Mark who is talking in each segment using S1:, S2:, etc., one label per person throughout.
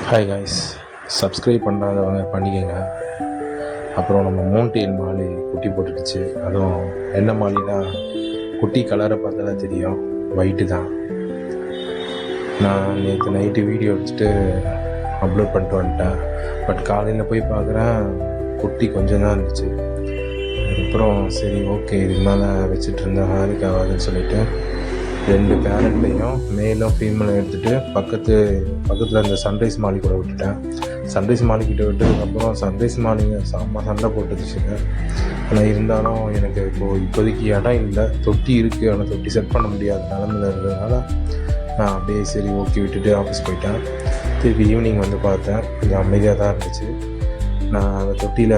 S1: Hi guys, subscribe பண்ணாதவங்க பண்ணிக்கோங்க. அப்புறம் நம்ம மவுண்டெயின் மாலி குட்டி போட்டுடுச்சு. அதுவும் என்ன மாலினா குட்டி கலரை பார்த்தா தான் தெரியும், ஒயிட்டு தான். நான் நேற்று நைட்டு வீடியோ எடுத்துகிட்டு அப்லோட் பண்ணிட்டு வந்துட்டேன். பட் காலையில் போய் பார்க்குறேன் குட்டி கொஞ்சம் தான் இருந்துச்சு. அதுக்கப்புறம் சரி ஓகே, இதுக்கு மேலே வச்சுட்டு இருந்தேன் ஹேருக்கு ஆகாதுன்னு சொல்லிவிட்டு 2 பேரண்ட்லையும் மேலும் ஃபீமேலும் எடுத்துகிட்டு பக்கத்தில் அந்த சன்ரைஸ் மாலி கூட விட்டுட்டேன். சன்ரைஸ் மாலிக்கிட்ட விட்டதுக்கப்புறம் சன்ரைஸ் மாலிங்க சண்டை போட்டுச்சுங்க. ஆனால் இருந்தாலும் எனக்கு இப்போதைக்கு இடம் இல்லை. தொட்டி இருக்குது, ஆனால் தொட்டி செட் பண்ண முடியாத நிலமையில் இருக்கிறதுனால நான் அப்படியே சரி ஓகே விட்டுட்டு ஆஃபீஸ் போயிட்டேன். திருப்பி ஈவினிங் வந்து பார்த்தேன், கொஞ்சம் அமைதியாக தான் இருந்துச்சு. நான் அந்த தொட்டியில்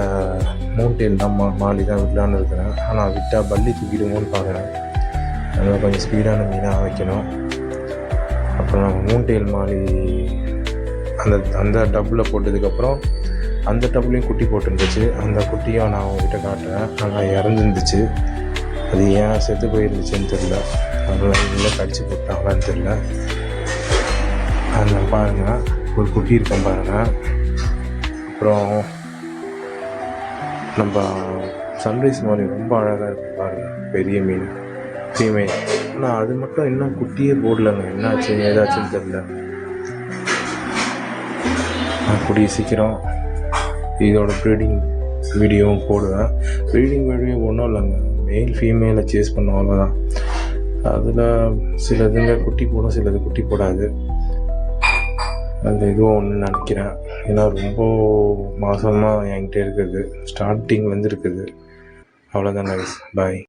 S1: மவுண்டெயின் தான் மாலி தான் விடலான்னு இருக்கிறேன். ஆனால் விட்டால் பள்ளி தூக்கிடுமோன்னு பார்க்குறேன். அதனால் கொஞ்சம் ஸ்பீடான மீனாக வைக்கணும். அப்புறம் நம்ம மவுண்டெயின் மாலி அந்த டப்பில் போட்டதுக்கப்புறம் அந்த டப்புலையும் குட்டி போட்டுருந்துச்சு. அந்த குட்டியும் நான் அவங்ககிட்ட காட்டுறேன். ஆனால் இறந்துருந்துச்சு. அது ஏன் செத்து போயிருந்துச்சுன்னு தெரில. அதனால் இல்லை கடிச்சு போட்டாங்களான்னு தெரில. அதில் பாருங்கள் ஒரு குட்டி இருக்கேன் பாருங்கள். அப்புறம் நம்ம சன்ரைஸ் மாலி ரொம்ப அழகாக இருக்கு பாருங்கள், பெரிய மீன் ஃபீமேல். ஆனால் அது மட்டும் இன்னும் குட்டியே போடலைங்க. என்னாச்சு ஏதாச்சுன்னு தெரில. நான் கூடிய சீக்கிரம் இதோட ப்ரீடிங் வீடியோவும் போடுவேன். ப்ரீடிங் வீடியோ ஒன்றும் இல்லைங்க, மேல் ஃபீமேலை சேஸ் பண்ண அவ்வளோதான். அதில் சிலதுங்க குட்டி போடும், சிலது குட்டி போடாது. அது இதுவும் ஒன்று நினைக்கிறேன். ஏன்னா ரொம்ப மாதமாக என்கிட்ட இருக்குது, ஸ்டார்டிங்லேருந்து இருக்குது. அவ்வளோதான். நைஸ், பாய்.